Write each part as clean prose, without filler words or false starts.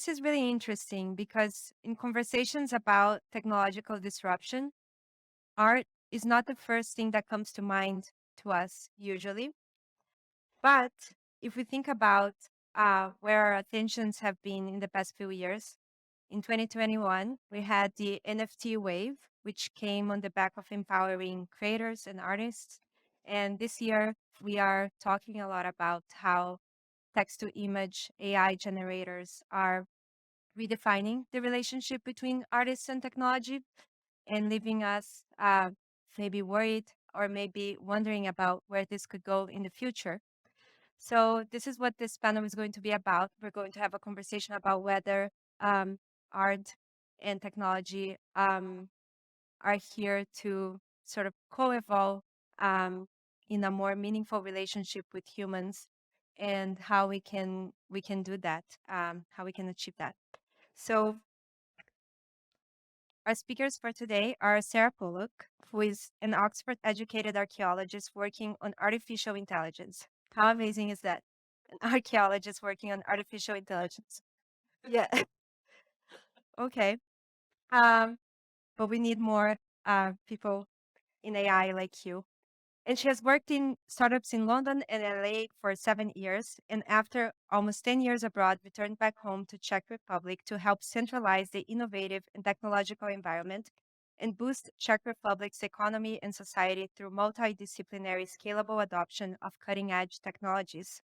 this is really interesting because in conversations about technological disruption, art is not the first thing that comes to mind to us usually. But if we think about where our attentions have been in the past few years, in 2021, we had the NFT wave, which came on the back of empowering creators and artists. And this year, we are talking a lot about how text to image AI generators are redefining the relationship between artists and technology and leaving us maybe worried or maybe wondering about where this could go in the future. So this is what this panel is going to be about. We're going to have a conversation about whether art and technology are here to sort of co-evolve in a more meaningful relationship with humans, and how we can do that, how we can achieve that. So our speakers for today are Sara Polak, who is an Oxford-educated archaeologist working on artificial intelligence. How amazing is that? An archaeologist working on artificial intelligence. Yeah. Okay. But we need more people in AI like you. And she has worked in startups in London and LA for 7 years. And after almost 10 years abroad, returned back home to Czech Republic to help centralize the innovative and technological environment and boost Czech Republic's economy and society through multidisciplinary scalable adoption of cutting-edge technologies.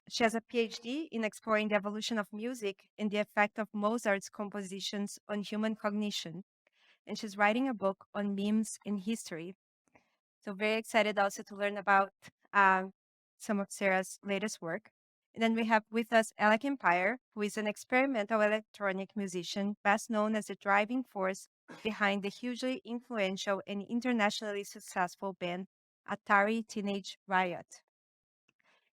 She has a PhD in exploring the evolution of music and the effect of Mozart's compositions on human cognition. And she's writing a book on memes in history. So very excited also to learn about some of Sarah's latest work. And then we have with us Alec, who is an experimental electronic musician, best known as the driving force behind the hugely influential and internationally successful band Atari Teenage Riot.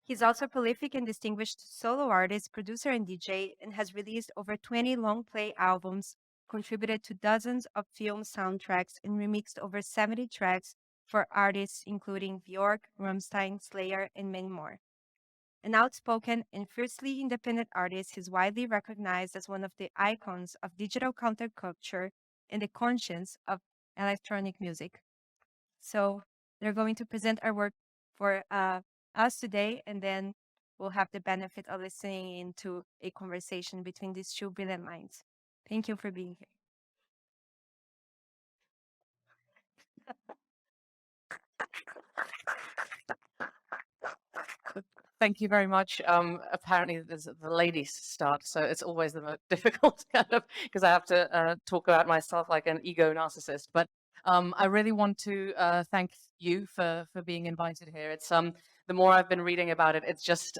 He's also a prolific and distinguished solo artist, producer, and DJ, and has released over 20 long-play albums, contributed to dozens of film soundtracks, and remixed over 70 tracks for artists including Björk, Rammstein, Slayer, and many more. An outspoken and fiercely independent artist, he's widely recognized as one of the icons of digital counterculture and the conscience of electronic music. So they're going to present our work for us today, and then we'll have the benefit of listening into a conversation between these two brilliant minds. Thank you for being here. Thank you very much. Apparently, there's the ladies start, so it's always the most difficult kind of, because I have to talk about myself like an ego narcissist. But I really want to thank you for being invited here. It's the more I've been reading about it, it's just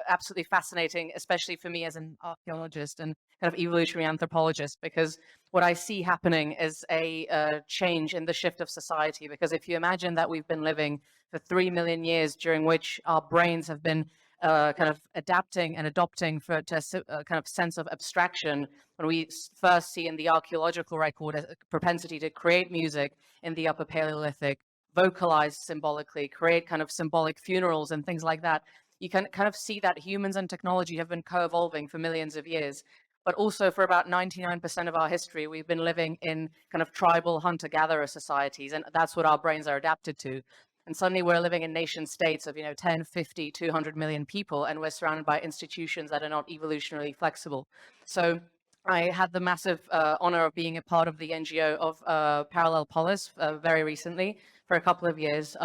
absolutely fascinating, especially for me as an archaeologist and kind of evolutionary anthropologist, because what I see happening is a change in the shift of society. Because if you imagine that we've been living for 3 million years, during which our brains have been kind of adapting and adopting to a kind of sense of abstraction. When we first see in the archaeological record a propensity to create music in the Upper Paleolithic, vocalize symbolically, create kind of symbolic funerals and things like that, you can kind of see that humans and technology have been co-evolving for millions of years. But also for about 99% of our history, we've been living in kind of tribal hunter-gatherer societies, and that's what our brains are adapted to. And suddenly we're living in nation states of, 10, 50, 200 million people, and we're surrounded by institutions that are not evolutionarily flexible. So I had the massive honor of being a part of the NGO of Polis very recently for a couple of years,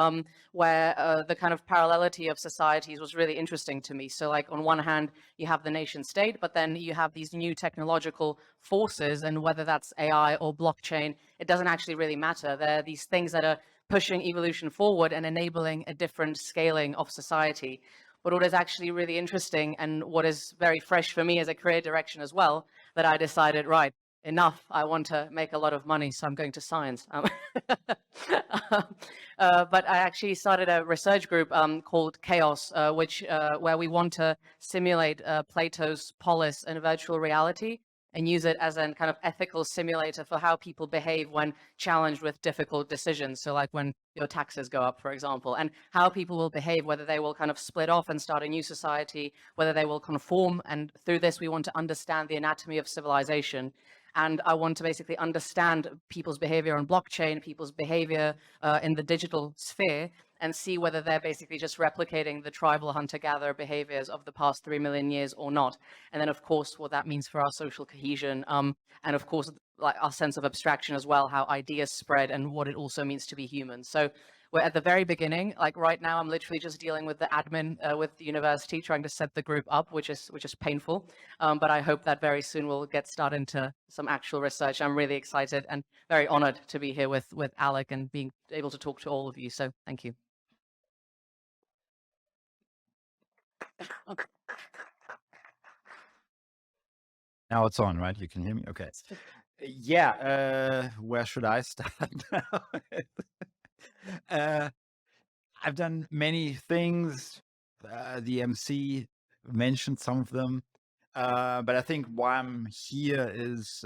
where the kind of parallelity of societies was really interesting to me. So like on one hand, you have the nation state, but then you have these new technological forces, and whether that's AI or blockchain, it doesn't actually really matter. They're these things that are pushing evolution forward and enabling a different scaling of society. But what is actually really interesting, and what is very fresh for me as a career direction as well, that I decided, right, enough, I want to make a lot of money, so I'm going to science. But I actually started a research group called Chaos, where we want to simulate Plato's Polis in virtual reality and use it as a kind of ethical simulator for how people behave when challenged with difficult decisions. So like when your taxes go up, for example, and how people will behave, whether they will kind of split off and start a new society, whether they will conform. And through this, we want to understand the anatomy of civilization. And I want to basically understand people's behavior on blockchain, people's behavior in the digital sphere, and see whether they're basically just replicating the tribal hunter-gatherer behaviors of the past 3 million years or not. And then, of course, what that means for our social cohesion, and of course, like our sense of abstraction as well, how ideas spread and what it also means to be human. So we're at the very beginning. Like right now, I'm literally just dealing with the admin with the university, trying to set the group up, which is painful. But I hope that very soon we'll get started into some actual research. I'm really excited and very honored to be here with Alec and being able to talk to all of you. So thank you. Now it's on, right? You can hear me? Okay. Yeah, where should I start now? I've done many things. The MC mentioned some of them. But I think why I'm here is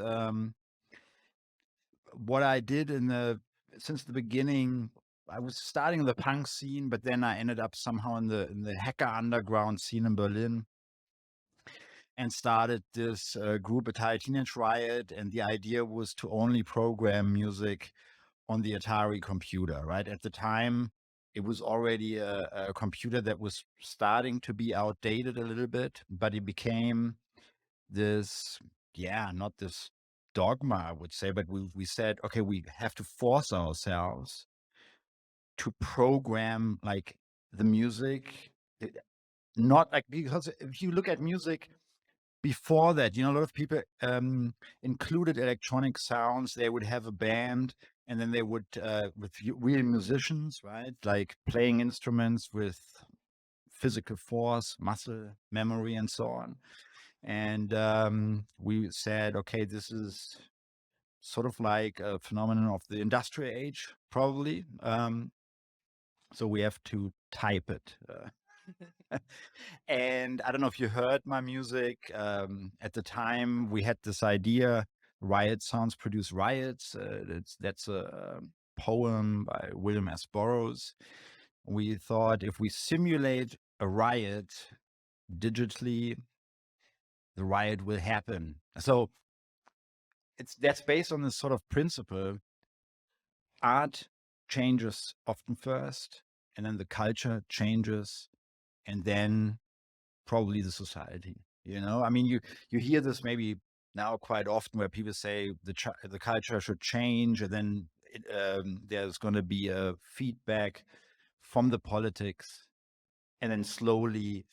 what I did since the beginning. I was starting the punk scene, but then I ended up somehow in the hacker underground scene in Berlin, and started this group, Atari Teenage Riot, and the idea was to only program music on the Atari computer, right? At the time, it was already a computer that was starting to be outdated a little bit, but it became this, not this dogma, I would say, but we said, okay, we have to force ourselves to program like the music, not like, because if you look at music, before that, a lot of people included electronic sounds. They would have a band, and then they would, with real musicians, right? Like playing instruments with physical force, muscle memory, and so on. And we said, okay, this is sort of like a phenomenon of the industrial age, probably. So we have to type it. And I don't know if you heard my music. At the time, we had this idea, Riot Sounds Produce Riots. That's a poem by William S. Burroughs. We thought if we simulate a riot digitally, the riot will happen. So that's based on this sort of principle. Art changes often first, and then the culture changes, and then probably the society. I mean, you hear this maybe now quite often, where people say the culture should change, and then there's going to be a feedback from the politics, and then slowly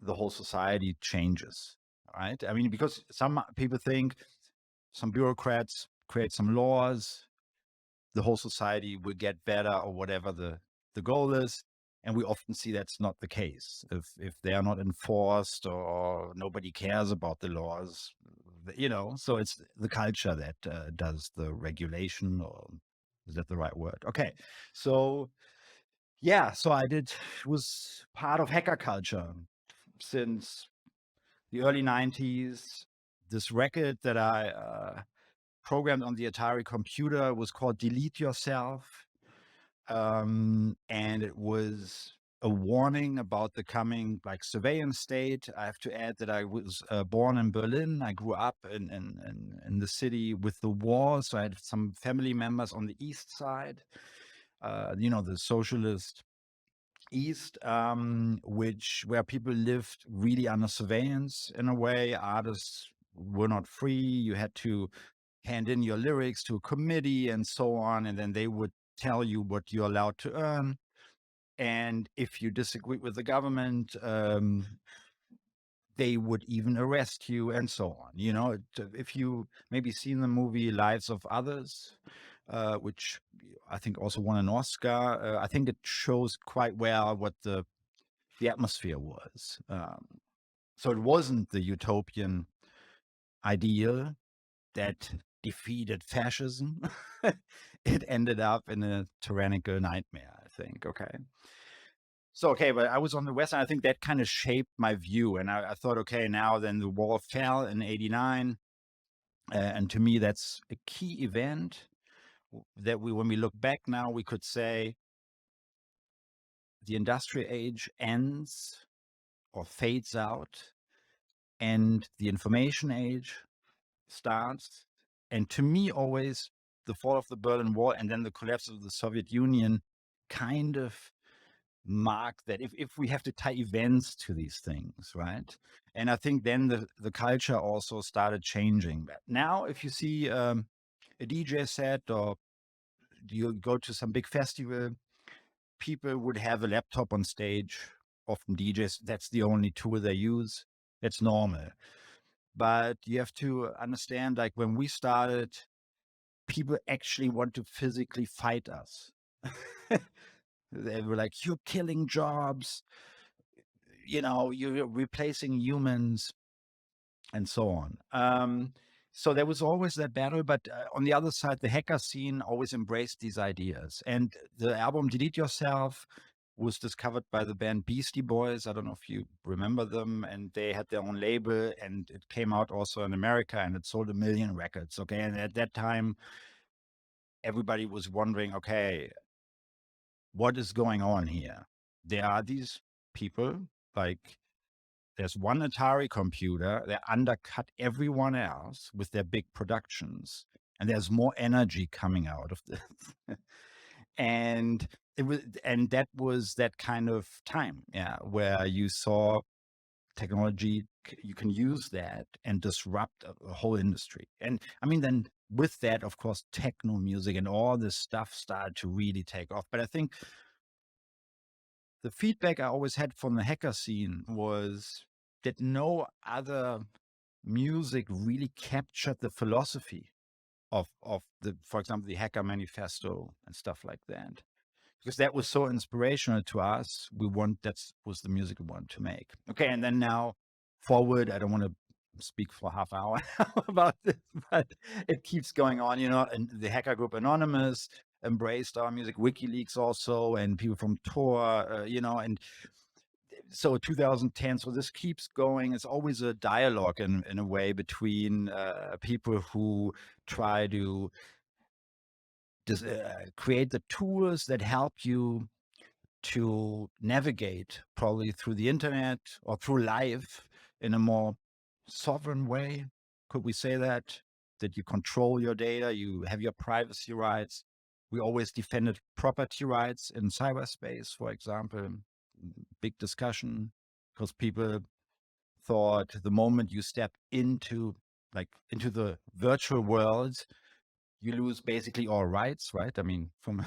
the whole society changes, right? I mean, because some people think some bureaucrats create some laws, the whole society will get better, or whatever the goal is. And we often see that's not the case. If they are not enforced, or nobody cares about the laws, so it's the culture that does the regulation, or is that the right word? Okay. So I was part of hacker culture since the early 90s. This record that I programmed on the Atari computer was called Delete Yourself. And it was a warning about the coming like surveillance state. I have to add that I was born in Berlin. I grew up in the city with the wall. So I had some family members on the east side, the socialist east, where people lived really under surveillance in a way. Artists were not free. You had to hand in your lyrics to a committee and so on, and then they would tell you what you're allowed to earn. And if you disagree with the government, they would even arrest you, and so on. If you maybe seen the movie Lives of Others, which I think also won an Oscar, I think it shows quite well what the atmosphere was. So it wasn't the utopian ideal that defeated fascism. It ended up in a tyrannical nightmare, I think. Okay. So, but I was on the West, and I think that kind of shaped my view. And I thought, okay, now then the wall fell in '89. And to me, that's a key event that when we look back now, we could say the industrial age ends or fades out, and the information age starts. And to me, always the fall of the Berlin Wall and then the collapse of the Soviet Union kind of mark that if we have to tie events to these things, right? And I think then the culture also started changing. But now, if you see a DJ set or you go to some big festival, people would have a laptop on stage. Often DJs, that's the only tool they use. That's normal. But you have to understand, like when we started, people actually want to physically fight us. They were like, you're killing jobs, you're replacing humans, and so on. So there was always that battle, but on the other side, the hacker scene always embraced these ideas. And the album Delete Yourself was discovered by the band Beastie Boys. I don't know if you remember them, and they had their own label, and it came out also in America, and it sold 1 million records. Okay, and at that time, everybody was wondering, okay, what is going on here? There are these people, like there's one Atari computer, they undercut everyone else with their big productions, and there's more energy coming out of this. And that was that kind of time, yeah, where you saw technology, you can use that and disrupt a whole industry. And I mean, then with that, of course, techno music and all this stuff started to really take off. But I think the feedback I always had from the hacker scene was that no other music really captured the philosophy of the, for example, the Hacker Manifesto and stuff like that, because that was so inspirational to us. That was the music we wanted to make. Okay, and then now forward, I don't want to speak for half hour about this, but it keeps going on, and the hacker group Anonymous embraced our music, WikiLeaks also, and people from Tor, and so 2010, so this keeps going. It's always a dialogue in a way between people who try to create the tools that help you to navigate probably through the internet or through life in a more sovereign way. Could we say that you control your data, you have your privacy rights? We always defended property rights in cyberspace, for example. Big discussion, because people thought the moment you step into the virtual world, you lose basically all rights, right? I mean, from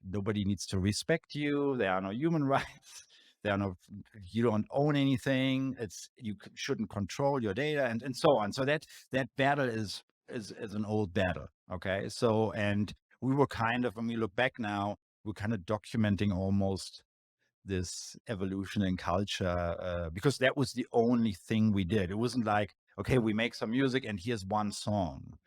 nobody needs to respect you. There are no human rights. You don't own anything. You shouldn't control your data and so on. So that battle is an old battle. Okay. So, and we were kind of, when we look back now, we're kind of documenting almost this evolution in culture, because that was the only thing we did. It wasn't like, okay, we make some music and here's one song.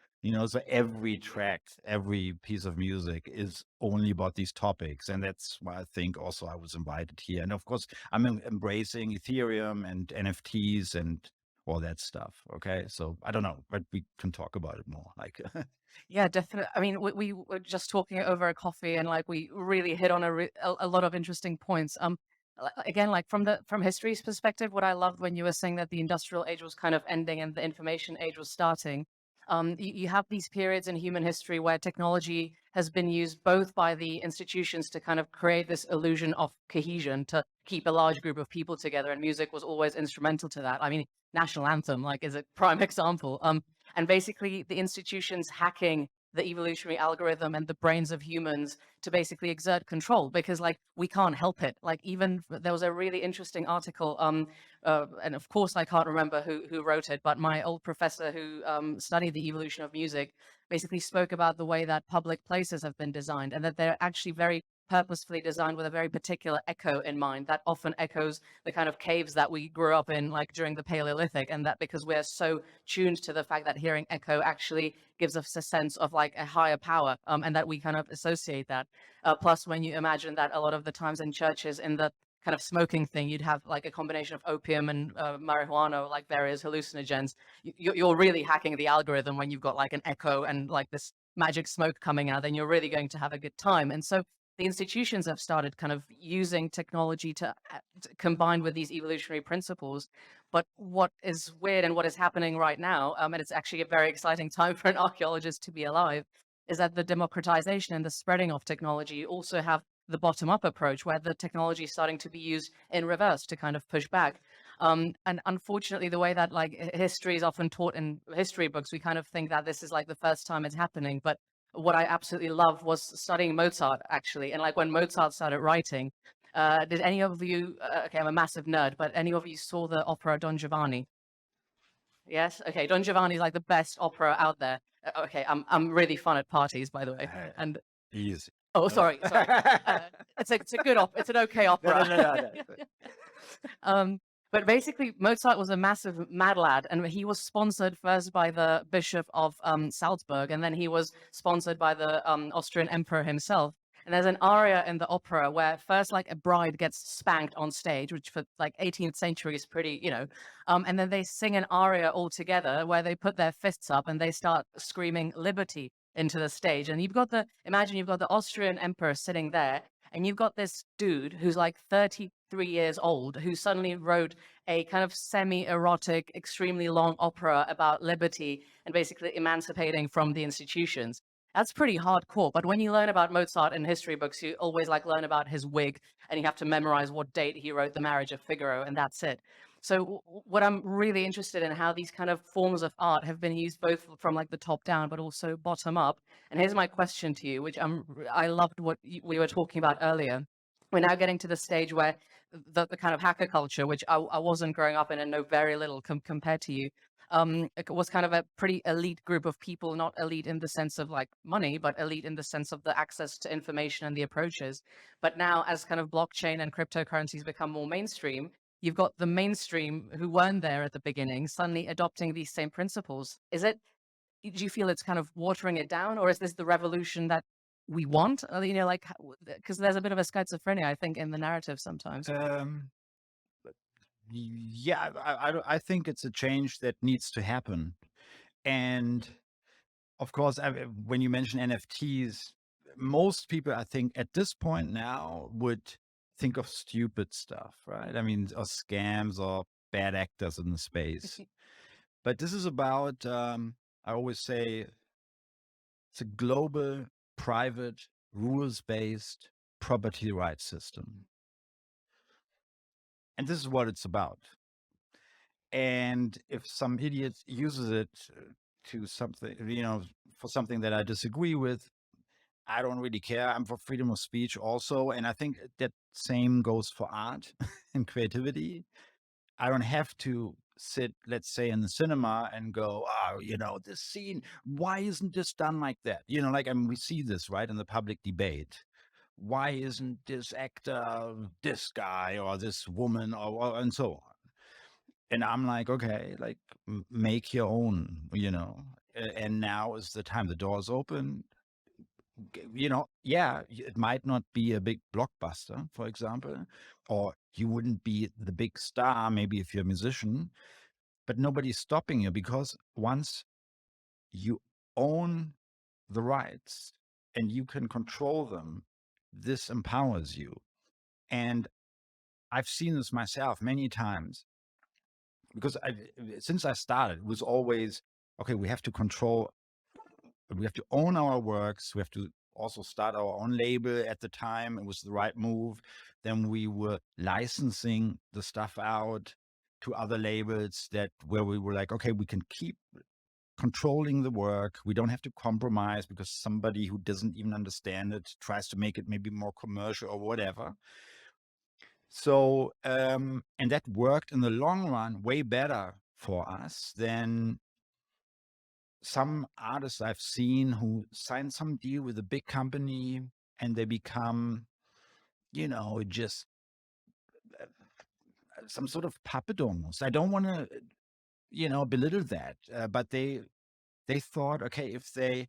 So every track, every piece of music is only about these topics. And that's why I think also I was invited here. And of course, I'm embracing Ethereum and NFTs and all that stuff. Okay. So I don't know, but we can talk about it more. Like, Yeah, definitely. I mean, we were just talking over a coffee, and like we really hit on a lot of interesting points. Again, like from history's perspective, what I loved when you were saying that the industrial age was kind of ending and the information age was starting. You have these periods in human history where technology has been used both by the institutions to kind of create this illusion of cohesion, to keep a large group of people together, and music was always instrumental to that. I mean, national anthem, like, is a prime example. And basically the institutions hacking the evolutionary algorithm and the brains of humans to basically exert control, because like we can't help it. Like, even there was a really interesting article, and of course I can't remember who wrote it, but my old professor who studied the evolution of music basically spoke about the way that public places have been designed, and that they're actually very purposefully designed with a very particular echo in mind that often echoes the kind of caves that we grew up in, like during the Paleolithic, and that because we're so tuned to the fact that hearing echo actually gives us a sense of like a higher power, and that we kind of associate that. Plus, when you imagine that a lot of the times in churches in the kind of smoking thing, you'd have like a combination of opium and marijuana, like various hallucinogens. You're really hacking the algorithm when you've got like an echo and like this magic smoke coming out, then you're really going to have a good time. And so the institutions have started kind of using technology to combine with these evolutionary principles. But what is weird and what is happening right now, and it's actually a very exciting time for an archaeologist to be alive, is that the democratization and the spreading of technology also have the bottom-up approach, where the technology is starting to be used in reverse to kind of push back. And unfortunately, the way that like history is often taught in history books, we kind of think that this is like the first time it's happening. But what I absolutely love was studying Mozart, actually. And like when Mozart started writing, did any of you, okay, I'm a massive nerd, but any of you saw the opera Don Giovanni? Yes? Okay, Don Giovanni is like the best opera out there. Okay, I'm really fun at parties, by the way. And Easy. oh, sorry. It's a good opera. It's an okay opera. No. But basically, Mozart was a massive mad lad, and he was sponsored first by the Bishop of Salzburg, and then he was sponsored by the Austrian Emperor himself. And there's an aria in the opera where first, like, a bride gets spanked on stage, which for like 18th century is pretty, and then they sing an aria all together where they put their fists up and they start screaming liberty into the stage. And imagine you've got the Austrian Emperor sitting there, and you've got this dude who's like 33 years old, who suddenly wrote a kind of semi-erotic, extremely long opera about liberty and basically emancipating from the institutions. That's pretty hardcore. But when you learn about Mozart in history books, you always like learn about his wig, and you have to memorize what date he wrote The Marriage of Figaro, and that's it. So what I'm really interested in, how these kind of forms of art have been used both from like the top down, but also bottom up. And here's my question to you, which I loved what we were talking about earlier. We're now getting to the stage where the kind of hacker culture, which I wasn't growing up in and know very little compared to you, it was kind of a pretty elite group of people, not elite in the sense of like money, but elite in the sense of the access to information and the approaches. But now, as kind of blockchain and cryptocurrencies become more mainstream, you've got the mainstream who weren't there at the beginning suddenly adopting these same principles. Do you feel it's kind of watering it down, or is this the revolution that we want? Like, because there's a bit of a schizophrenia, I think, in the narrative sometimes. Yeah, I think it's a change that needs to happen. And of course, when you mention NFTs, most people, I think, at this point now would think of stupid stuff, right? I mean, or scams or bad actors in the space. But this is about, I always say, it's a global, private, rules-based property rights system. And this is what it's about. And if some idiot uses it to something, for something that I disagree with, I don't really care. I'm for freedom of speech also. And I think that same goes for art and creativity. I don't have to sit, let's say, in the cinema and go, oh, this scene, why isn't this done like that? Like, I mean, we see this, right, in the public debate. Why isn't this actor this guy or this woman or and so on? And I'm like, okay, like, make your own, and now is the time. The door's open. Yeah, it might not be a big blockbuster, for example, or you wouldn't be the big star, maybe if you're a musician, but nobody's stopping you, because once you own the rights and you can control them, this empowers you. And I've seen this myself many times, because since I started, it was always, okay, we have to own our works. We have to also start our own label. At the time, it was the right move. Then we were licensing the stuff out to other labels where we were like, okay, we can keep controlling the work. We don't have to compromise because somebody who doesn't even understand it tries to make it maybe more commercial or whatever. So, and that worked in the long run way better for us than some artists I've seen who sign some deal with a big company and they become, just some sort of puppet almost. I don't want to, belittle that, but they thought, okay, if they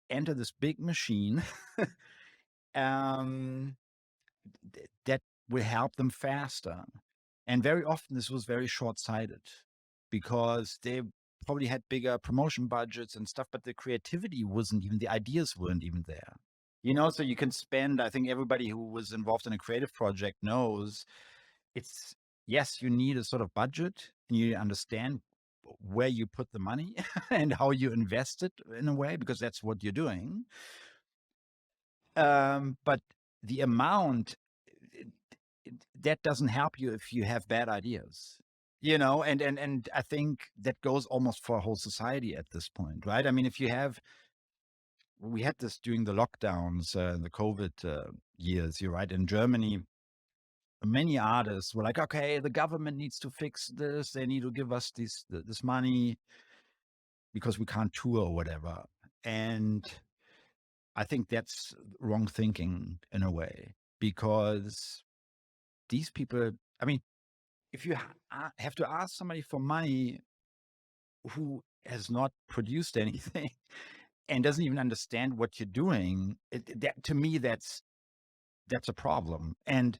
enter this big machine, that will help them faster. And very often this was very short-sighted because they probably had bigger promotion budgets and stuff, but the creativity wasn't even, the ideas weren't even there. You know, so you can spend, I think everybody who was involved in a creative project knows it's, yes, you need a sort of budget and you understand where you put the money and how you invest it in a way, because that's what you're doing. But the amount, that doesn't help you if you have bad ideas, you know, and I think that goes almost for a whole society at this point, right? I mean, if you have, we had this during the lockdowns, the COVID years, you're right, in Germany, many artists were like, okay, the government needs to fix this. They need to give us this money because we can't tour or whatever. And I think that's wrong thinking in a way, because these people, I mean, if you have to ask somebody for money who has not produced anything and doesn't even understand what you're doing, that, to me, that's a problem. And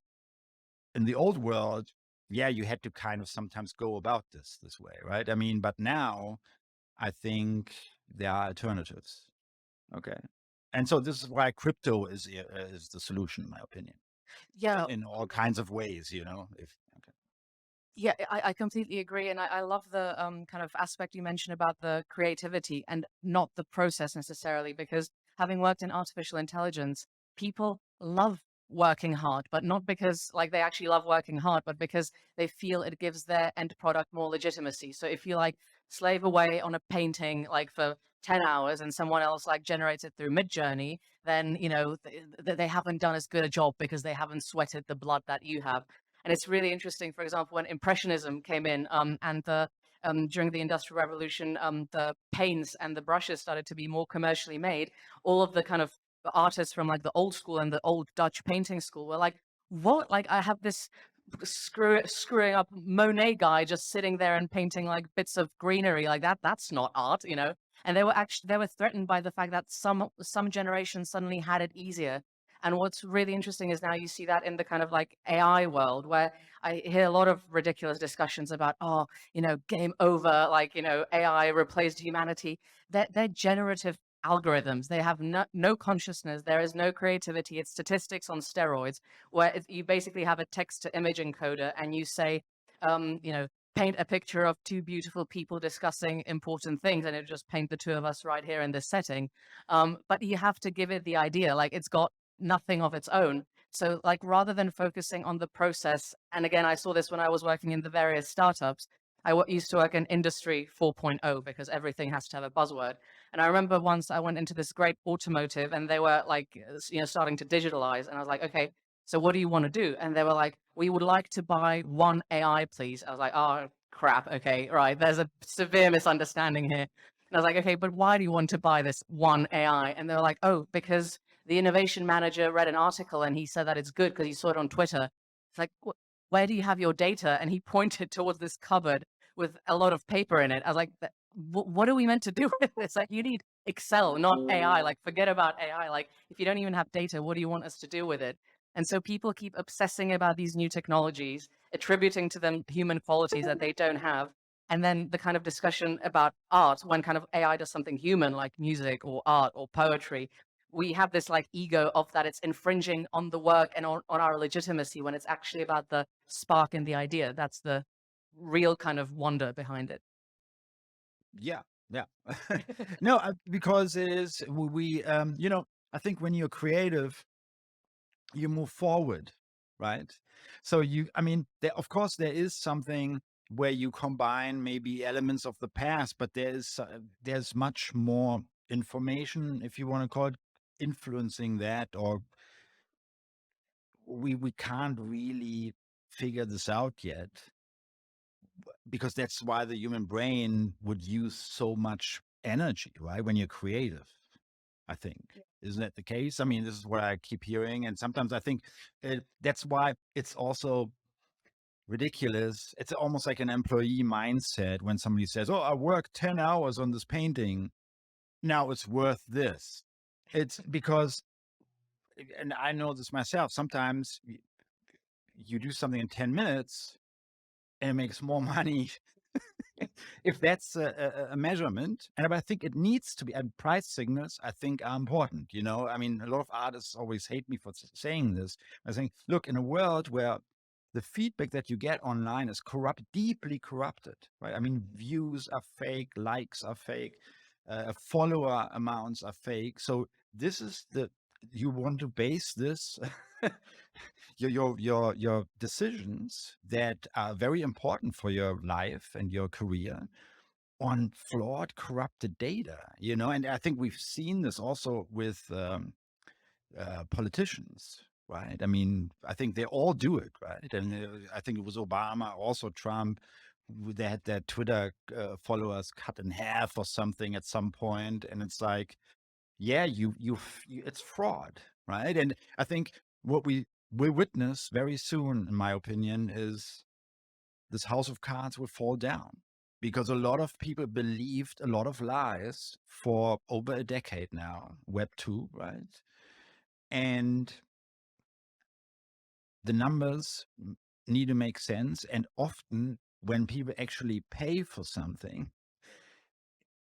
in the old world, yeah, you had to kind of sometimes go about this way, right? I mean, but now I think there are alternatives. Okay. And so this is why crypto is the solution, in my opinion, Yeah, in all kinds of ways, you know. Okay. yeah, I completely agree. And I love the kind of aspect you mentioned about the creativity and not the process necessarily, because having worked in artificial intelligence, people love working hard, but not because like they actually love working hard, but because they feel it gives their end product more legitimacy. So if you like slave away on a painting like for 10 hours and someone else like generates it through Midjourney, then, you know, they haven't done as good a job because they haven't sweated the blood that you have. And it's really interesting, for example, when Impressionism came in, and during the Industrial Revolution, the paints and the brushes started to be more commercially made. All of the kind of artists from like the old school and the old Dutch painting school were like, what? Like I have this screwing up Monet guy just sitting there and painting like bits of greenery like that. That's not art, you know? And they were threatened by the fact that some generations suddenly had it easier. And what's really interesting is now you see that in the kind of like AI world, where I hear a lot of ridiculous discussions about, oh, you know, game over, like, you know, AI replaced humanity. They're generative algorithms. They have no consciousness. There is no creativity. It's statistics on steroids, where you basically have a text to image encoder and you say, you know, paint a picture of two beautiful people discussing important things, and it just paint the two of us right here in this setting. But you have to give it the idea, like it's got nothing of its own. So like rather than focusing on the process, and again, I saw this when I was working in the various startups, used to work in industry 4.0 because everything has to have a buzzword. And I remember once I went into this great automotive and they were like, you know, starting to digitalize. And I was like, okay, so what do you want to do? And they were like, we would like to buy one AI, please. I was like, oh, crap. Okay, right. There's a severe misunderstanding here. And I was like, okay, but why do you want to buy this one AI? And they were like, oh, because the innovation manager read an article and he said that it's good because he saw it on Twitter. It's like, where do you have your data? And he pointed towards this cupboard with a lot of paper in it. I was like, what are we meant to do with this? Like, you need Excel, not AI. Like, forget about AI. Like, if you don't even have data, what do you want us to do with it? And so people keep obsessing about these new technologies, attributing to them human qualities that they don't have. And then the kind of discussion about art, when kind of AI does something human, like music or art or poetry, we have this like ego of that it's infringing on the work and on our legitimacy, when it's actually about the spark and the idea. That's the real kind of wonder behind it. Yeah. No, because it is, you know, I think when you're creative, you move forward, right? So I mean, of course there is something where you combine maybe elements of the past, but there's much more information, if you want to call it, influencing that, or we can't really figure this out yet, because that's why the human brain would use so much energy, right? When you're creative, I think. Isn't that the case? I mean, this is what I keep hearing. And sometimes I think that's why it's also ridiculous. It's almost like an employee mindset when somebody says, oh, I worked 10 hours on this painting, now it's worth this. It's because, and I know this myself, sometimes you do something in 10 minutes and it makes more money if that's a measurement. And I think it needs to be, and price signals, I think, are important. You know, I mean, a lot of artists always hate me for saying this. I think, look, in a world where the feedback that you get online is deeply corrupted, right? I mean, views are fake, likes are fake, follower amounts are fake. So this is you want to base this your decisions that are very important for your life and your career on flawed, corrupted data, you know. And I think we've seen this also with politicians, right? I mean, I think they all do it, right? And I think it was Obama, also Trump. They had their Twitter followers cut in half or something at some point, and it's like, yeah, it's fraud, right? And I think what we will witness very soon, in my opinion, is this house of cards will fall down, because a lot of people believed a lot of lies for over a decade now, Web 2, right? And the numbers need to make sense. And often when people actually pay for something,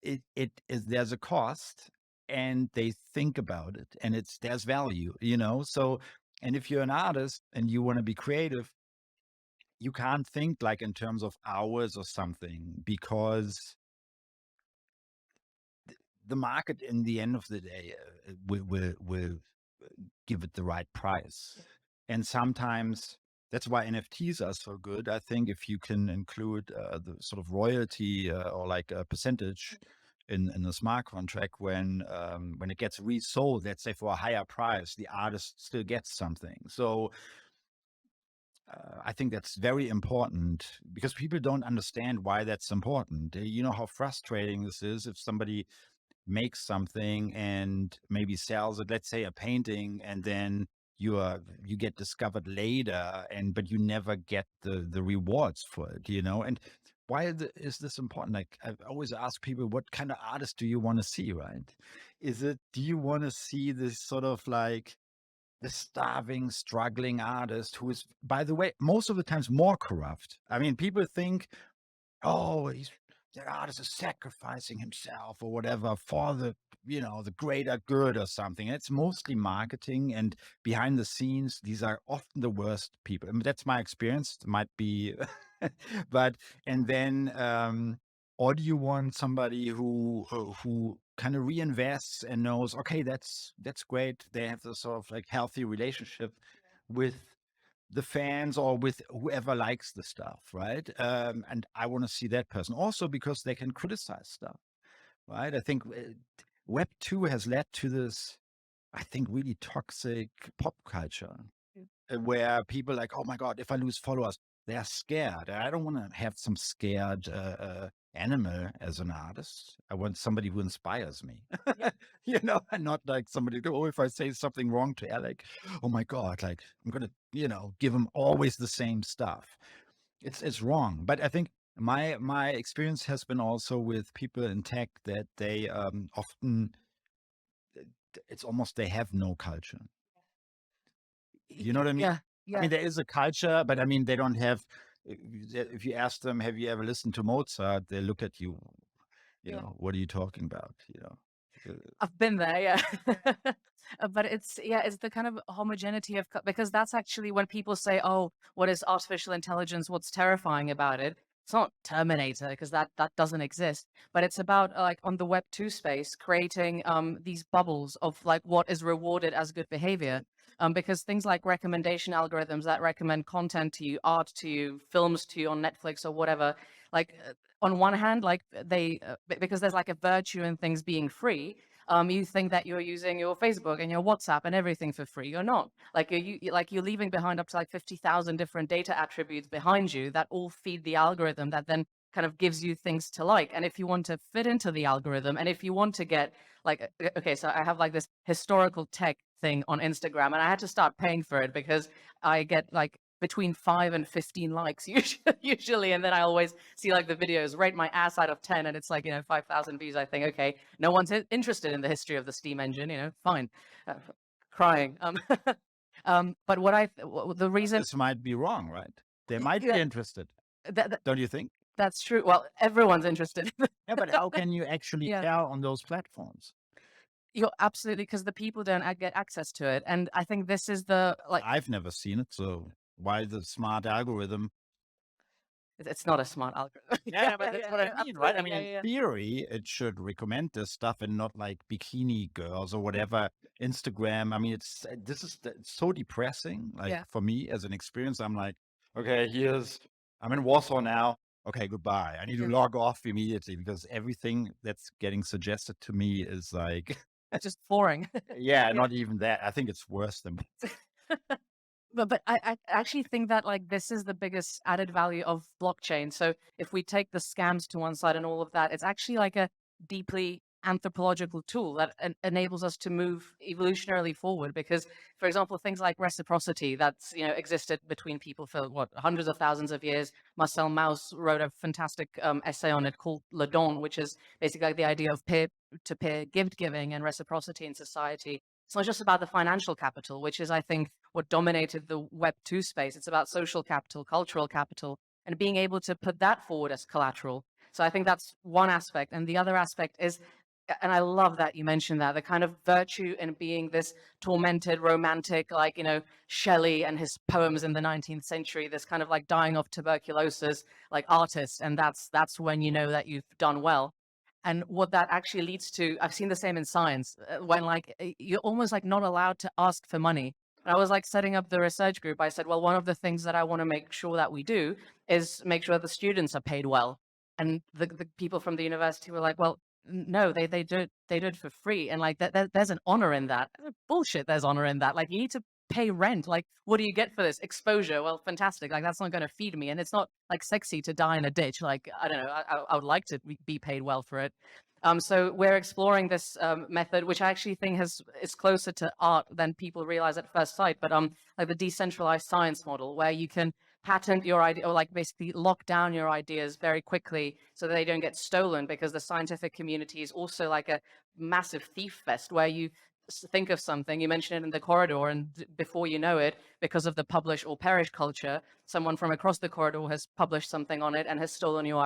there's a cost, and they think about it, and there's value, you know. So, and if you're an artist and you want to be creative, you can't think like in terms of hours or something, because the market in the end of the day will give it the right price. And sometimes that's why NFTs are so good. I think if you can include the sort of royalty or like a percentage in the smart contract, when it gets resold, let's say for a higher price, the artist still gets something. So I think that's very important, because people don't understand why that's important. You know how frustrating this is if somebody makes something and maybe sells it, let's say a painting, and then you get discovered later, but you never get the rewards for it, you know. And why is this important? Like, I always ask people, what kind of artist do you want to see, right? Do you want to see this sort of like the starving, struggling artist who is, by the way, most of the times more corrupt? I mean, people think, oh, the artist is sacrificing himself or whatever for the, you know, the greater good or something. It's mostly marketing, and behind the scenes, these are often the worst people. I mean, that's my experience. It might be, but, and then, or do you want somebody who kind of reinvests and knows, okay, that's great. They have this sort of like healthy relationship with the fans or with whoever likes the stuff, right? And I want to see that person also, because they can criticize stuff, right? I think Web 2 has led to this, I think, really toxic pop culture where people like, oh my God, if I lose followers, they're scared. I don't want to have some scared animal as an artist. I want somebody who inspires me, you know, and not like somebody, oh, if I say something wrong to Alec, oh my God, like I'm going to, you know, give him always the same stuff. It's wrong. But I think my experience has been also with people in tech that they often, it's almost, they have no culture. You know what I mean? Yeah. I mean, there is a culture, but I mean, they don't have, if you ask them, have you ever listened to Mozart? They look at you, you know, what are you talking about? You know, I've been there, yeah. But it's the kind of homogeneity of, because that's actually when people say, oh, what is artificial intelligence? What's terrifying about it? It's not Terminator, because that doesn't exist, but it's about like on the Web 2 space, creating these bubbles of like what is rewarded as good behavior. Because things like recommendation algorithms that recommend content to you, art to you, films to you on Netflix or whatever, like on one hand, like they, because there's like a virtue in things being free, you think that you're using your Facebook and your WhatsApp and everything for free. You're not. Like you're leaving behind up to like 50,000 different data attributes behind you that all feed the algorithm that then kind of gives you things to like. And if you want to fit into the algorithm, and if you want to get like, okay, so I have like this historical tech thing on Instagram, and I had to start paying for it because I get like between 5 and 15 likes usually, and then I always see like the videos rate my ass out of 10, and it's like, you know, 5,000 views. I think, okay, no one's interested in the history of the Steam engine, you know, fine. Crying. But what the reason This might be wrong, right? They might be Yeah. interested. that, Don't you think? that's true. Well, everyone's interested. Yeah, but how can you actually Yeah. tell on those platforms? You're absolutely, because the people don't get access to it, and I think this is the like I've never seen it, so why the smart algorithm? it's not a smart algorithm. Yeah, but that's what I mean, right? I absolutely. mean, in theory, it should recommend this stuff and not like bikini girls or whatever. Instagram. I mean, it's so depressing. Like Yeah. for me as an experience, I'm like, okay, I'm in Warsaw now. Okay, goodbye. I need to Yeah. log off immediately because everything that's getting suggested to me is like, Just boring. yeah, not even that. I think it's worse than. But I actually think that like this is the biggest added value of blockchain. So if we take the scams to one side and all of that, it's actually like a deeply anthropological tool that enables us to move evolutionarily forward. Because, for example, things like reciprocity that's existed between people for what hundreds of thousands of years. Marcel Mauss wrote a fantastic essay on it called Le Don, which is basically like the idea of peer-to-peer gift giving and reciprocity in society. It's not just about the financial capital, which is, I think, what dominated the Web 2 space. It's about social capital, cultural capital, and being able to put that forward as collateral. So I think that's one aspect. And the other aspect is, and I love that you mentioned that, the kind of virtue in being this tormented, romantic, like, Shelley and his poems in the 19th century, this kind of like dying of tuberculosis, like artist. And that's when you know that you've done well. And what that actually leads to, I've seen the same in science, when like you're almost like not allowed to ask for money. And I was like setting up the research group. I said, well, one of the things that I want to make sure that we do is make sure the students are paid well. And the people from the university were like, well, no, they do it for free. And like there's an honor in that. Bullshit, there's honor in that. Like you need to pay rent. Like, what do you get for this? Exposure. Well, fantastic. Like that's not going to feed me. And it's not like sexy to die in a ditch. Like, I don't know. I would like to be paid well for it. So we're exploring this method, which I actually think is closer to art than people realize at first sight. But like the decentralized science model, where you can patent your idea or like basically lock down your ideas very quickly so that they don't get stolen, because the scientific community is also like a massive thief fest where you think of something, you mention it in the corridor, and before you know it, because of the publish or perish culture, someone from across the corridor has published something on it and has stolen your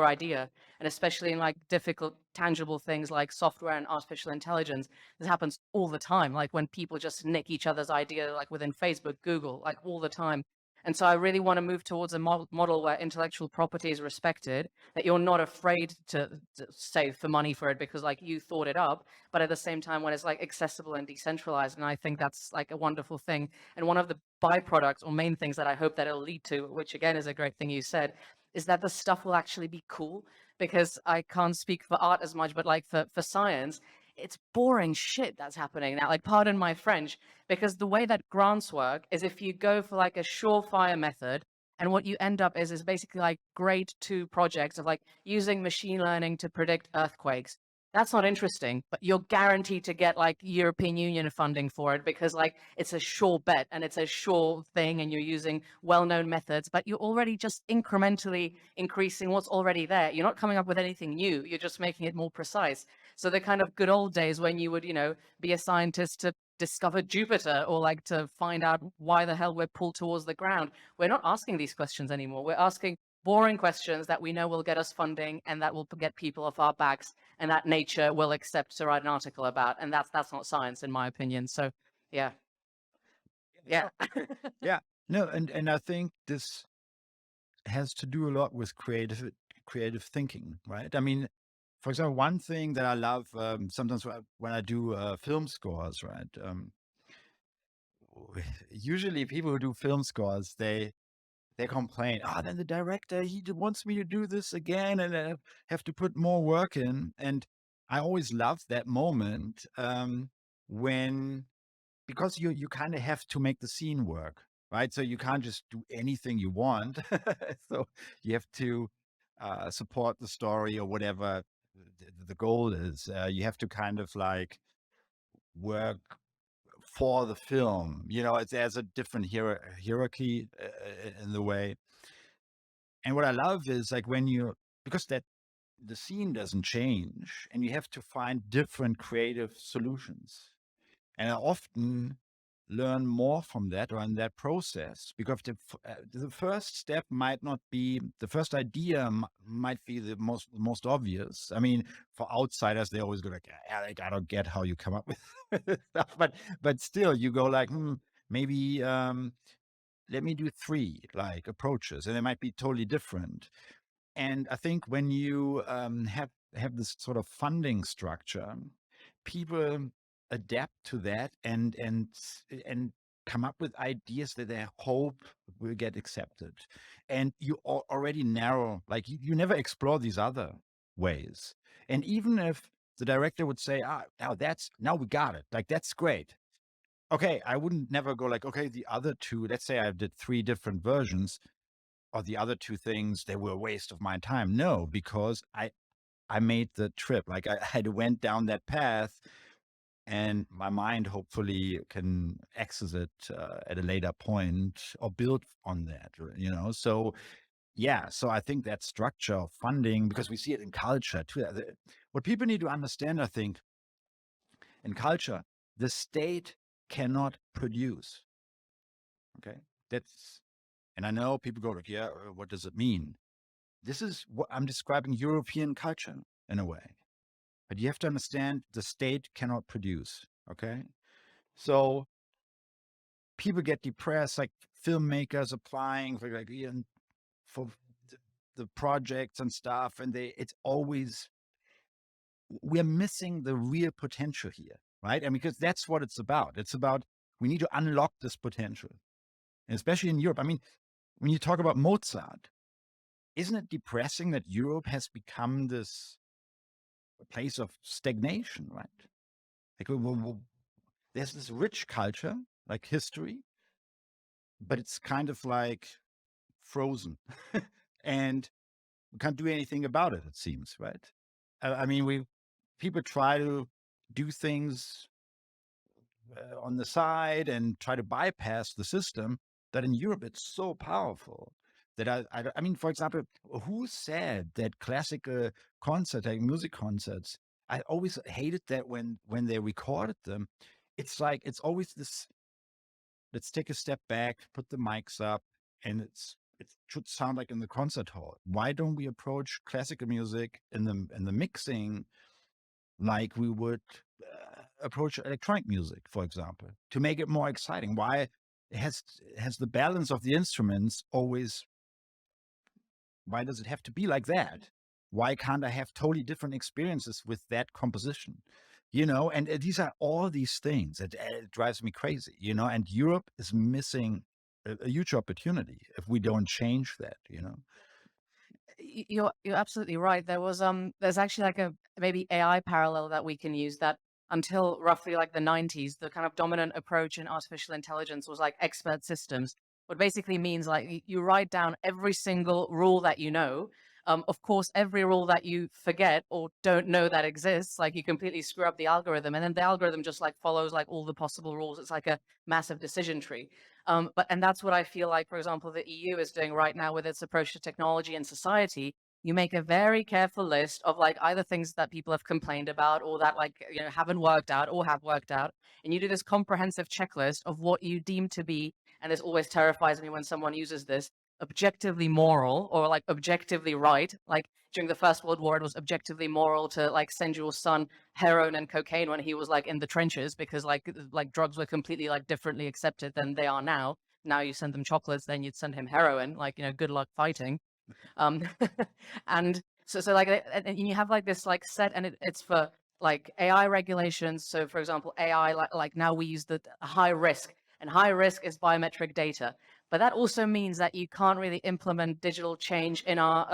idea. And especially in like difficult, tangible things like software and artificial intelligence, this happens all the time. Like when people just nick each other's idea, like within Facebook, Google, like all the time. And so I really want to move towards a model where intellectual property is respected, that you're not afraid to save for money for it because like you thought it up, but at the same time when it's like accessible and decentralized. And I think that's like a wonderful thing. And one of the byproducts or main things that I hope that it'll lead to, which again is a great thing you said, is that the stuff will actually be cool. Because I can't speak for art as much, but like for science, it's boring shit that's happening now. Like, pardon my French, because the way that grants work is if you go for like a surefire method, and what you end up is basically like grade 2 projects of like using machine learning to predict earthquakes. That's not interesting, but you're guaranteed to get like European Union funding for it because like it's a sure bet and it's a sure thing and you're using well-known methods, but you're already just incrementally increasing what's already there. You're not coming up with anything new. You're just making it more precise. So the kind of good old days when you would, be a scientist to discover Jupiter or like to find out why the hell we're pulled towards the ground. We're not asking these questions anymore. We're asking boring questions that we know will get us funding and that will get people off our backs and that nature will accept to write an article about. And that's not science in my opinion. So yeah. Yeah. Yeah. No, and I think this has to do a lot with creative thinking, right? I mean, for example, one thing that I love sometimes when I do film scores, right? Usually people who do film scores, they complain, then the director, he wants me to do this again and I have to put more work in. And I always love that moment when, because you kind of have to make the scene work, right? So you can't just do anything you want. So you have to support the story or whatever the goal is. You have to kind of like work for the film, there's a different hierarchy in the way. And what I love is like because that the scene doesn't change and you have to find different creative solutions. And often learn more from that or in that process, because the first step might not be the first idea, might be the most obvious. I mean, for outsiders, they always go like, Alec, I don't get how you come up with stuff, but still you go like, maybe let me do 3 like approaches, and they might be totally different. And I think when you have this sort of funding structure, people adapt to that and come up with ideas that they hope will get accepted. And you already narrow, like you never explore these other ways. And even if the director would say, now we got it, like that's great. Okay, I wouldn't never go like, okay, the other 2, let's say I did 3 different versions, or the other 2 things, they were a waste of my time. No, because I made the trip. Like I went down that path, and my mind hopefully can access it at a later point or build on that, So yeah, so I think that structure of funding, because we see it in culture too. What people need to understand, I think, in culture, the state cannot produce. Okay, and I know people go like, yeah, what does it mean? This is what I'm describing, European culture in a way. But you have to understand the state cannot produce. Okay. So people get depressed, like filmmakers applying for for the projects and stuff. And it's always, we're missing the real potential here, right? And because that's what it's about. It's about, we need to unlock this potential. And especially in Europe. I mean, when you talk about Mozart, isn't it depressing that Europe has become this place of stagnation, right? Like there's this rich culture, like history, but it's kind of like frozen, and we can't do anything about it. It seems, right? I mean, people try to do things on the side and try to bypass the system. That in Europe it's so powerful that I mean, for example, who said that classical concerts, like music concerts, I always hated that when they recorded them, it's like, it's always this, let's take a step back, put the mics up, and it should sound like in the concert hall. Why don't we approach classical music in the mixing like we would approach electronic music, for example, to make it more exciting? Why has the balance of the instruments always, why does it have to be like that? Why can't I have totally different experiences with that composition? And these are all these things that it drives me crazy, and Europe is missing a huge opportunity if we don't change that. You're absolutely right. There's actually like a maybe AI parallel that we can use, that until roughly like the 90s, the kind of dominant approach in artificial intelligence was like expert systems. What basically means like you write down every single rule that you know. Of course, every rule that you forget or don't know that exists, like you completely screw up the algorithm, and then the algorithm just like follows like all the possible rules. It's like a massive decision tree. And that's what I feel like, for example, the EU is doing right now with its approach to technology and society. You make a very careful list of like either things that people have complained about or that like, haven't worked out or have worked out. And you do this comprehensive checklist of what you deem to be, and this always terrifies me when someone uses this, objectively moral or like objectively right. Like during the First World War, it was objectively moral to like send your son heroin and cocaine when he was like in the trenches, because like drugs were completely like differently accepted than they are now. Now you send them chocolates, then you'd send him heroin. Like, good luck fighting. Um, and so like, and you have like this like set, and it's for like AI regulations. So for example, AI, like now we use the high risk, and high risk is biometric data. But that also means that you can't really implement digital change in our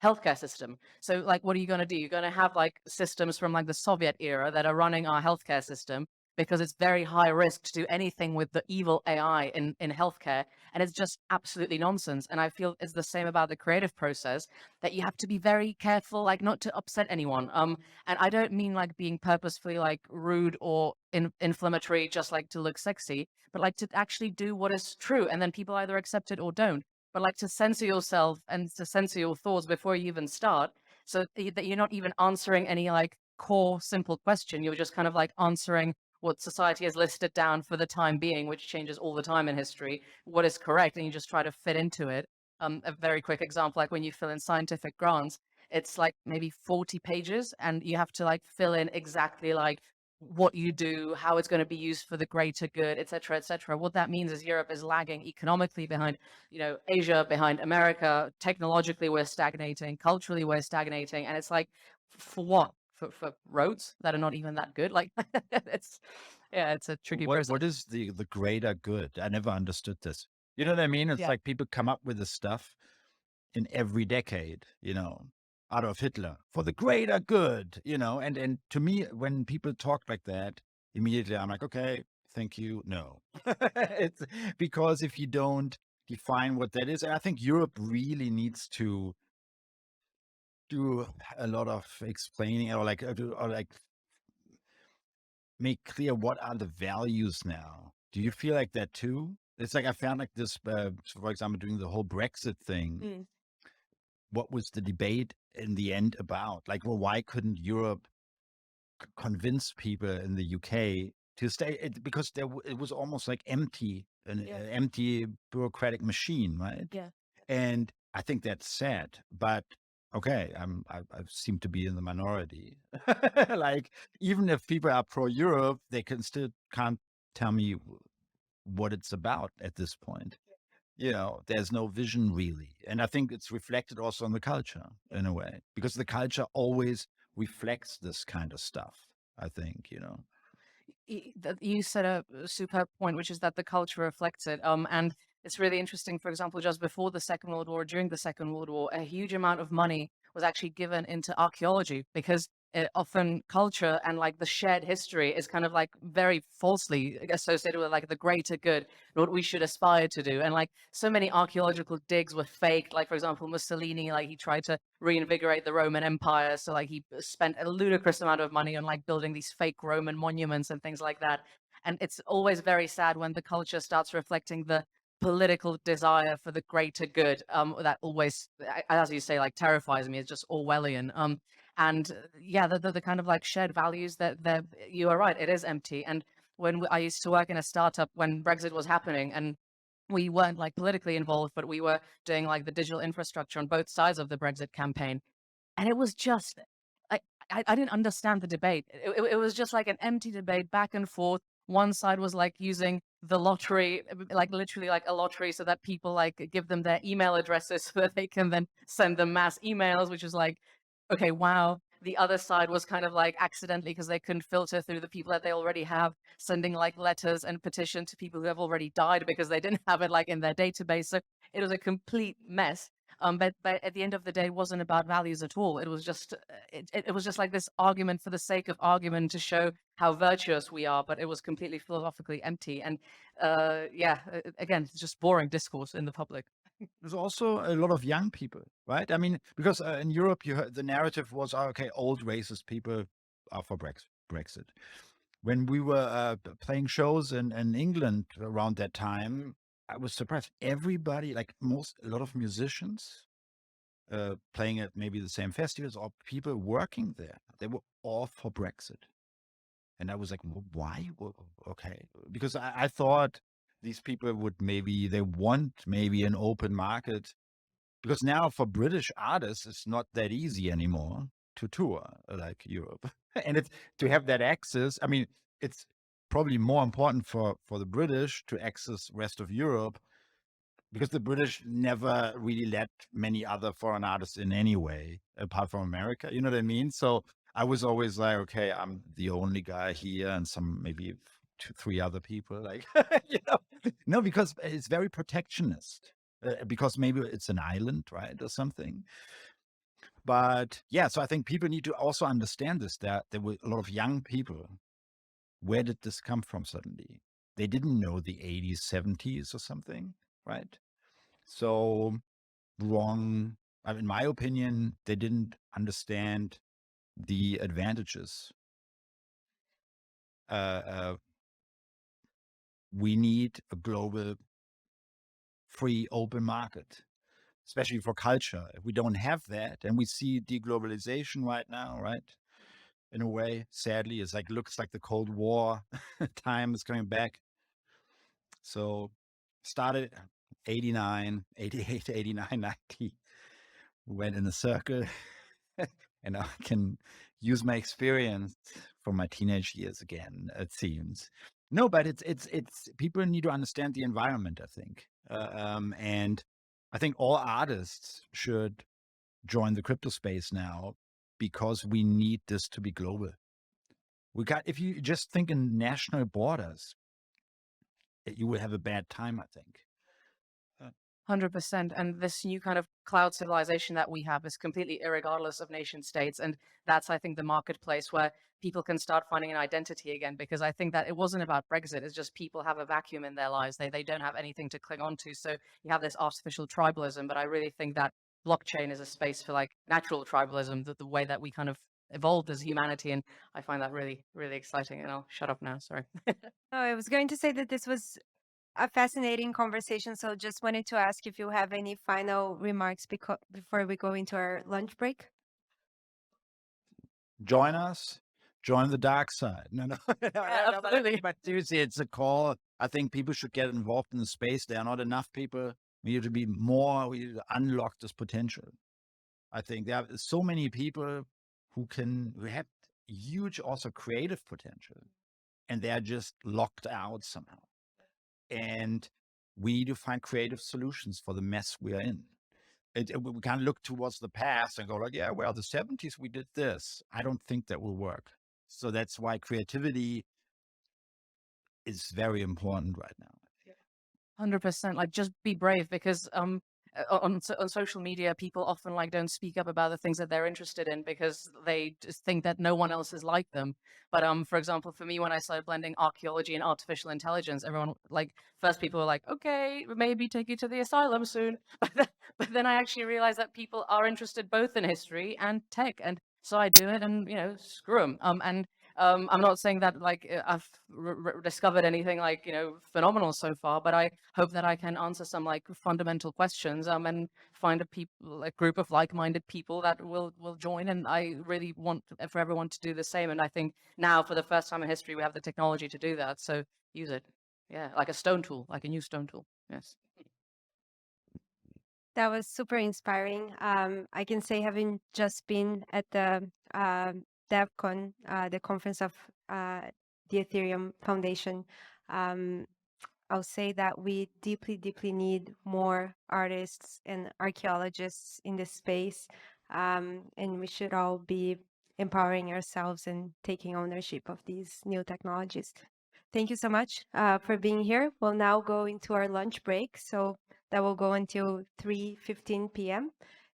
healthcare system. So like, what are you going to do? You're going to have like systems from like the Soviet era that are running our healthcare system, because it's very high risk to do anything with the evil AI in healthcare. And it's just absolutely nonsense. And I feel it's the same about the creative process, that you have to be very careful, like not to upset anyone. And I don't mean like being purposefully like rude or inflammatory just like to look sexy, but like to actually do what is true. And then people either accept it or don't. But like to censor yourself and to censor your thoughts before you even start, so that you're not even answering any like core simple question. You're just kind of like answering what society has listed down for the time being, which changes all the time in history, what is correct, and you just try to fit into it. A very quick example, like when you fill in scientific grants, it's like maybe 40 pages, and you have to like fill in exactly like what you do, how it's going to be used for the greater good, et cetera, et cetera. What that means is Europe is lagging economically behind, Asia, behind America. Technologically, we're stagnating. Culturally, we're stagnating. And it's like, for what? For roads that are not even that good? Like, it's a tricky process. What is the greater good? I never understood this. You know what I mean? It's Yeah. like people come up with this stuff in every decade, Adolf Hitler, for the greater good, and to me, when people talk like that, immediately I'm like, okay, thank you. No, it's because if you don't define what that is, and I think Europe really needs to do a lot of explaining or like make clear what are the values now. Do you feel like that too? It's like I found like this, for example, doing the whole Brexit thing. What was the debate in the end about? Like, well, why couldn't Europe convince people in the UK to stay? Because it was almost like empty, an empty bureaucratic machine, right? Yeah. And I think that's sad, but okay, I seem to be in the minority. Like, even if people are pro-Europe, they can't tell me what it's about at this point. There's no vision really. And I think it's reflected also on the culture in a way, because the culture always reflects this kind of stuff, I think. You said a superb point, which is that the culture reflects it. And it's really interesting. For example, just before the Second World War, during the Second World War, a huge amount of money was actually given into archaeology, because often culture and like the shared history is kind of like very falsely associated with like the greater good, what we should aspire to do. And like so many archaeological digs were faked. Like, for example, Mussolini, like he tried to reinvigorate the Roman Empire. So like he spent a ludicrous amount of money on like building these fake Roman monuments and things like that. And it's always very sad when the culture starts reflecting the political desire for the greater good. That always, as you say, like terrifies me. It's just Orwellian. And yeah, the kind of like shared values that you are right, it is empty. And when I used to work in a startup when Brexit was happening, and we weren't like politically involved, but we were doing like the digital infrastructure on both sides of the Brexit campaign. And it was just, I didn't understand the debate. It was just like an empty debate back and forth. One side was like using the lottery, like literally like a lottery, so that people like give them their email addresses so that they can then send them mass emails, which is like, okay, wow. The other side was kind of like accidentally, because they couldn't filter through the people that they already have, sending like letters and petition to people who have already died because they didn't have it like in their database. So it was a complete mess. But at the end of the day, it wasn't about values at all. It was just it was just like this argument for the sake of argument to show how virtuous we are, but it was completely philosophically empty. And again, it's just boring discourse in the public. There's also a lot of young people, right? I mean, because in Europe, you heard the narrative was, okay, old racist people are for Brexit. When we were playing shows in England around that time, I was surprised. Everybody, like a lot of musicians playing at maybe the same festivals, or people working there, they were all for Brexit. And I was like, why? Okay. Because I thought these people would they want maybe an open market. Because now for British artists, it's not that easy anymore to tour like Europe. And it's to have that access. I mean, it's probably more important for the British to access rest of Europe, because the British never really let many other foreign artists in anyway, apart from America. You know what I mean? So I was always like, okay, I'm the only guy here, and some maybe 2, 3 other people, like, no, because it's very protectionist, because maybe it's an island, right, or something. But yeah, so I think people need to also understand this, that there were a lot of young people. Where did this come from suddenly? They didn't know the 80s, 70s or something, right? So wrong. In my opinion, they didn't understand the advantages. We need a global, free, open market, especially for culture. If we don't have that, and we see deglobalization right now, right? in a way. Sadly, it's like looks like the Cold War time is coming back. So started 89, 88, 89, 90. Went in a circle, and I can use my experience from my teenage years again, it seems. No, but it's people need to understand the environment, I think. And I think all artists should join the crypto space now, because we need this to be global. If you just think in national borders, you will have a bad time, I think. 100%. And this new kind of cloud civilization that we have is completely irregardless of nation states. And that's, I think, the marketplace where people can start finding an identity again, because I think that it wasn't about Brexit. It's just people have a vacuum in their lives. They don't have anything to cling on to. So you have this artificial tribalism. But I really think that blockchain is a space for like natural tribalism, the way that we kind of evolved as humanity. And I find that really, really exciting. And I'll shut up now. Sorry. Oh, I was going to say that this was a fascinating conversation. So just wanted to ask if you have any final remarks before we go into our lunch break. Join us, join the dark side. No, Absolutely. but seriously, it's a call. I think people should get involved in the space. There are not enough people. We need to be more. We need to unlock this potential. I think there are so many people who have huge also creative potential, and they are just locked out somehow. And we need to find creative solutions for the mess we are in. We can't look towards the past and go like, yeah, well, the 70s, we did this. I don't think that will work. So that's why creativity is very important right now. 100%. Like, just be brave, because on social media, people often like don't speak up about the things that they're interested in because they just think that no one else is like them. But for example, for me, when I started blending archaeology and artificial intelligence, everyone like first people were like, okay, maybe take you to the asylum soon. But then I actually realized that people are interested both in history and tech, and so I do it, and screw them. I'm not saying that like I've discovered anything like phenomenal so far, but I hope that I can answer some like fundamental questions and find a group of like-minded people that will join. And I really want for everyone to do the same. And I think now, for the first time in history, we have the technology to do that. So use it. Yeah, like a stone tool, like a new stone tool. Yes. That was super inspiring. I can say, having just been at the DevCon, the conference of the Ethereum Foundation, I'll say that we deeply, deeply need more artists and archaeologists in this space. And we should all be empowering ourselves and taking ownership of these new technologies. Thank you so much for being here. We'll now go into our lunch break. So that will go until 3:15 p.m.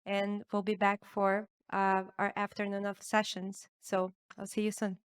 And we'll be back for our afternoon of sessions. So I'll see you soon.